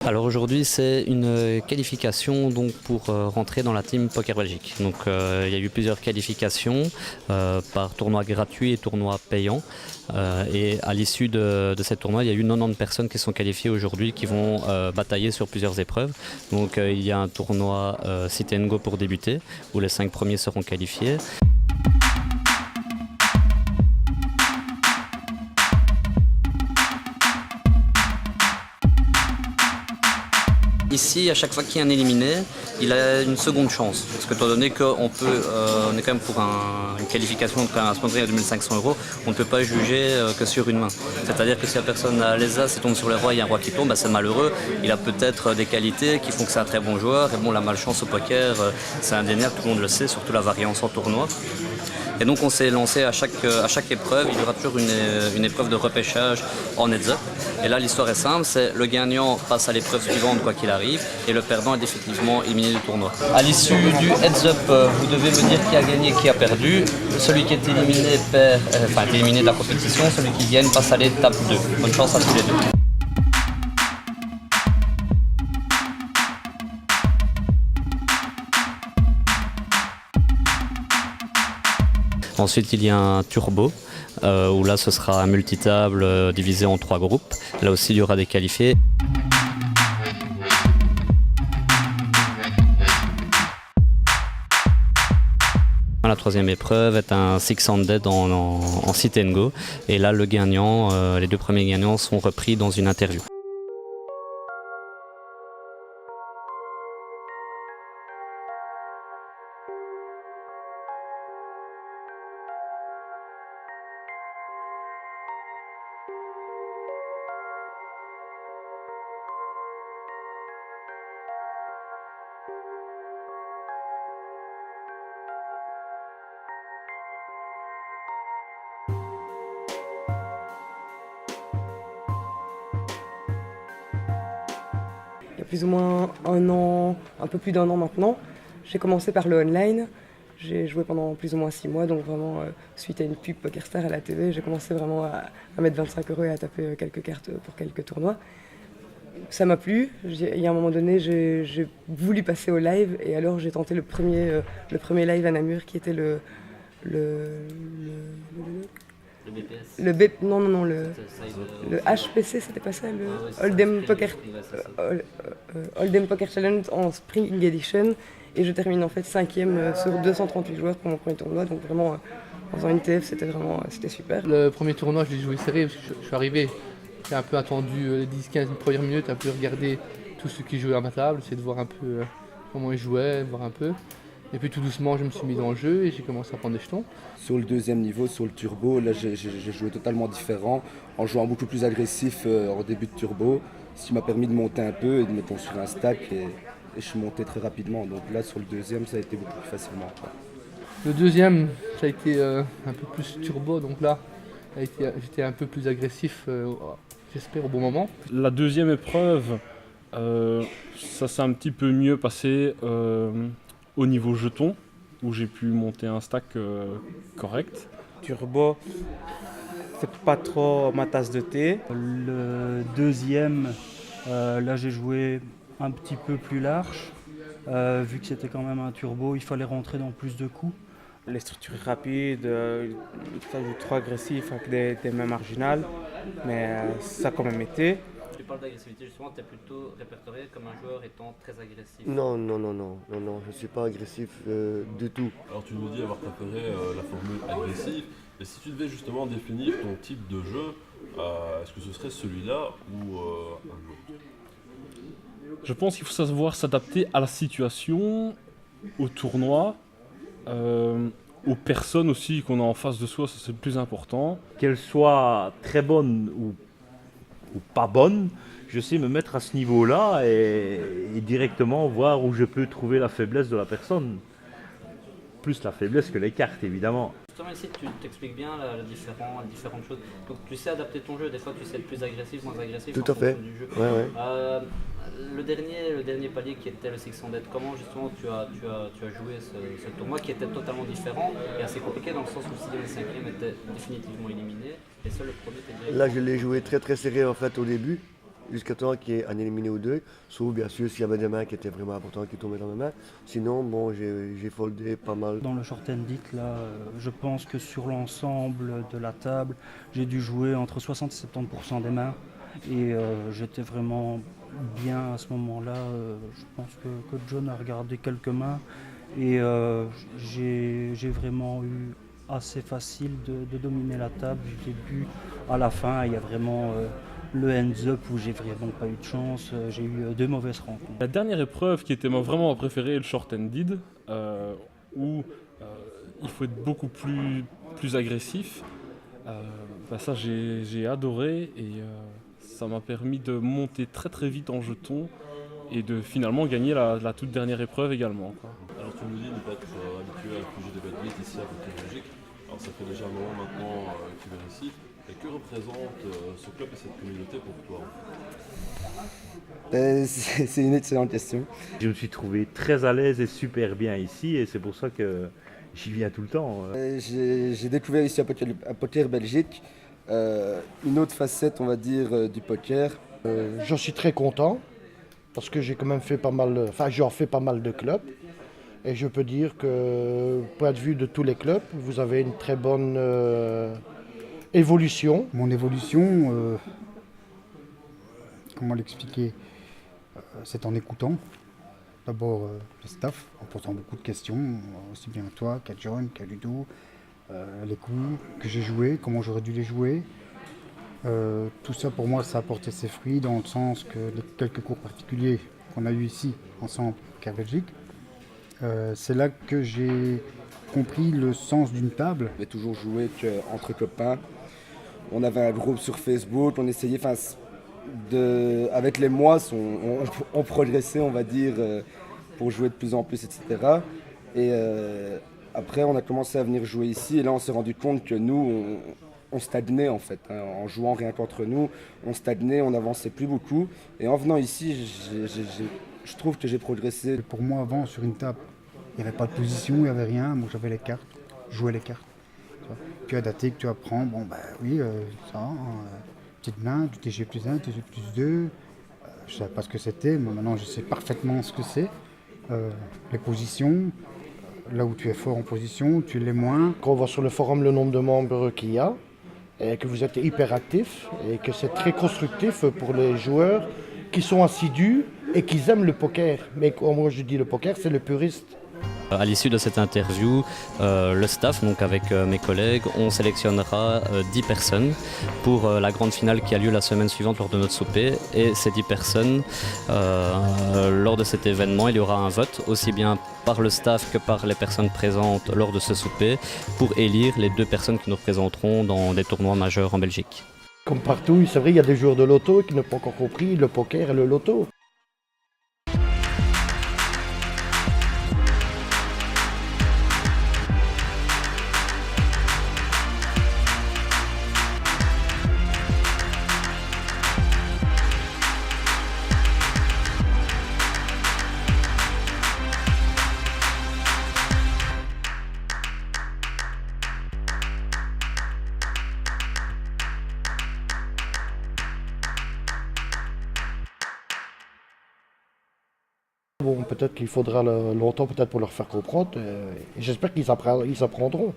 Alors aujourd'hui c'est une qualification donc pour rentrer dans la team Poker Belgique. Donc il y a eu plusieurs qualifications par tournoi gratuit et tournoi payant. Et à l'issue de ces tournois, il y a eu 90 personnes qui sont qualifiées aujourd'hui qui vont batailler sur plusieurs épreuves. Donc il y a un tournoi Sit and Go pour débuter où les 5 premiers seront qualifiés. Ici, à chaque fois qu'il y a un éliminé, il a une seconde chance. Parce que étant donné qu'on peut, on est quand même pour une qualification de un sponsor à 2500 €, on ne peut pas juger que sur une main. C'est-à-dire que si la personne a les as et tombe sur les rois, il y a un roi qui tombe, bah c'est malheureux. Il a peut-être des qualités qui font que c'est un très bon joueur. Et bon, la malchance au poker, c'est indéniable, tout le monde le sait, surtout la variance en tournoi. Et donc on s'est lancé à chaque épreuve, il y aura toujours une épreuve de repêchage en heads-up. Et là l'histoire est simple, c'est le gagnant passe à l'épreuve suivante quoi qu'il arrive et le perdant est définitivement éliminé du tournoi. À l'issue du heads-up, vous devez me dire qui a gagné, qui a perdu. Celui qui est éliminé perd, est éliminé de la compétition, celui qui gagne passe à l'étape 2. Bonne chance à tous les deux. Ensuite, il y a un turbo, où là, ce sera un multitable divisé en 3 groupes. Là aussi, il y aura des qualifiés. La troisième épreuve est un six-handed en sit and go. Et là, le gagnant, les 2 premiers gagnants sont repris dans une interview. Il y a plus ou moins un an, un peu plus d'un an maintenant, j'ai commencé par le online. J'ai joué pendant plus ou moins 6 mois, donc vraiment, suite à une pub PokerStar à la TV, j'ai commencé vraiment à mettre 25 € et à taper quelques cartes pour quelques tournois. Ça m'a plu. Il y a un moment donné, j'ai voulu passer au live, et alors j'ai tenté le premier live à Namur, qui était le BPS. Le HPC, c'était pas ça, le Hold'em Poker Challenge en Spring Edition. Et je termine en fait 5e sur 238 joueurs pour mon premier tournoi. Donc vraiment, en faisant une TF, c'était super. Le premier tournoi, je l'ai joué serré parce que je suis arrivé. J'ai un peu attendu les 10-15 premières minutes, un peu regarder tous ceux qui jouaient à ma table, essayer de voir un peu comment ils jouaient, voir un peu. Et puis tout doucement, je me suis mis dans le jeu et j'ai commencé à prendre des jetons. Sur le deuxième niveau, sur le turbo, là j'ai joué totalement différent, en jouant beaucoup plus agressif en début de turbo, ce qui m'a permis de monter un peu et de me construire un stack et je suis monté très rapidement. Donc là sur le deuxième, ça a été beaucoup plus facilement. Le deuxième, ça a été un peu plus turbo, donc là j'étais un peu plus agressif, j'espère au bon moment. La deuxième épreuve, ça s'est un petit peu mieux passé au niveau jeton, où j'ai pu monter un stack correct. Turbo, c'est pas trop ma tasse de thé. Le deuxième, là j'ai joué un petit peu plus large. Vu que c'était quand même un turbo, il fallait rentrer dans plus de coups. Les structures rapides, ça joue trop agressif avec des mains marginales, mais ça a quand même été. Tu parles d'agressivité, justement, tu es plutôt répertorié comme un joueur étant très agressif. Non, je ne suis pas agressif du tout. Alors tu nous dis avoir préféré la formule agressive, et si tu devais justement définir ton type de jeu, est-ce que ce serait celui-là ou un autre? Je pense qu'il faut savoir s'adapter à la situation, au tournoi, aux personnes aussi qu'on a en face de soi, ça c'est le plus important. Qu'elle soit très bonne ou pas bonne, je sais me mettre à ce niveau-là et directement voir où je peux trouver la faiblesse de la personne. Plus la faiblesse que les cartes, évidemment. Justement ici tu t'expliques bien les différentes choses. Donc tu sais adapter ton jeu, des fois tu sais être plus agressif, moins agressif. Tout à fait. Du jeu. Ouais. Le dernier palier qui était le six-handed, comment justement tu as joué ce tournoi qui était totalement différent et assez compliqué dans le sens où le 6e et 5e étaient définitivement éliminés et seul le premier était direct. Là je l'ai joué très serré en fait au début. jusqu'à temps qu'il y ait un éliminé ou deux, sauf bien sûr s'il y avait des mains qui étaient vraiment importantes qui tombaient dans mes mains. Sinon, bon, j'ai foldé pas mal. Dans le short and it, là, je pense que sur l'ensemble de la table, j'ai dû jouer entre 60 et 70% des mains. Et j'étais vraiment bien à ce moment-là. Je pense que John a regardé quelques mains. Et j'ai vraiment eu assez facile de dominer la table du début à la fin. Il y a vraiment le hands-up où j'ai vraiment pas eu de chance. J'ai eu 2 mauvaises rencontres. La dernière épreuve qui était vraiment ma préférée, le short-handed, où il faut être beaucoup plus agressif. Ça j'ai adoré et ça m'a permis de monter très très vite en jetons et de finalement gagner la toute dernière épreuve également, quoi. Alors tu nous dis ne pas être habitué à juger des badminton ici à côté de Belgique. Alors ça fait déjà un moment maintenant que tu viens ici. Et que représente ce club et cette communauté pour toi? C'est une excellente question. Je me suis trouvé très à l'aise et super bien ici et c'est pour ça que j'y viens tout le temps. J'ai découvert ici à Poker Belgique une autre facette, on va dire, du poker. J'en suis très content parce que j'ai quand même fait pas mal, j'en fais pas mal de clubs. Et je peux dire que, point de vue de tous les clubs, vous avez une très bonne évolution. Mon évolution, comment l'expliquer, c'est en écoutant d'abord le staff, en posant beaucoup de questions, aussi bien à toi qu'à John, qu'à Ludo, les coups que j'ai joués, comment j'aurais dû les jouer. Tout ça pour moi ça a porté ses fruits dans le sens que les quelques cours particuliers qu'on a eu ici ensemble qu'à Belgique, c'est là que j'ai compris le sens d'une table. On avait toujours joué entre copains. On avait un groupe sur Facebook, on essayait, avec les mois, on progressait, on va dire, pour jouer de plus en plus, etc. Et après, on a commencé à venir jouer ici, et là, on s'est rendu compte que nous, on stagnait en fait, hein, en jouant rien qu'entre nous, on stagnait, on n'avançait plus beaucoup. Et en venant ici, je trouve que j'ai progressé. Pour moi, avant, sur une table, il n'y avait pas de position, il n'y avait rien. Moi, j'avais les cartes, je jouais les cartes. Tu as daté que tu apprends, bon, oui, ça, petite main, du TG plus 1, TG plus 2. Je ne savais pas ce que c'était, mais maintenant, je sais parfaitement ce que c'est. Les positions, là où tu es fort en position, tu l'es moins. Quand on voit sur le forum le nombre de membres qu'il y a, et que vous êtes hyper actifs, et que c'est très constructif pour les joueurs qui sont assidus et qui aiment le poker. Mais quand moi je dis le poker, c'est le puriste. À l'issue de cette interview, le staff, donc avec mes collègues, on sélectionnera 10 personnes pour la grande finale qui a lieu la semaine suivante lors de notre souper. Et ces 10 personnes, lors de cet événement, il y aura un vote, aussi bien par le staff que par les personnes présentes lors de ce souper, pour élire les 2 personnes qui nous représenteront dans des tournois majeurs en Belgique. Comme partout, c'est vrai, il y a des joueurs de loto qui n'ont pas encore compris le poker et le loto. Bon, peut-être qu'il faudra longtemps peut-être pour leur faire comprendre, et j'espère qu'ils apprendront.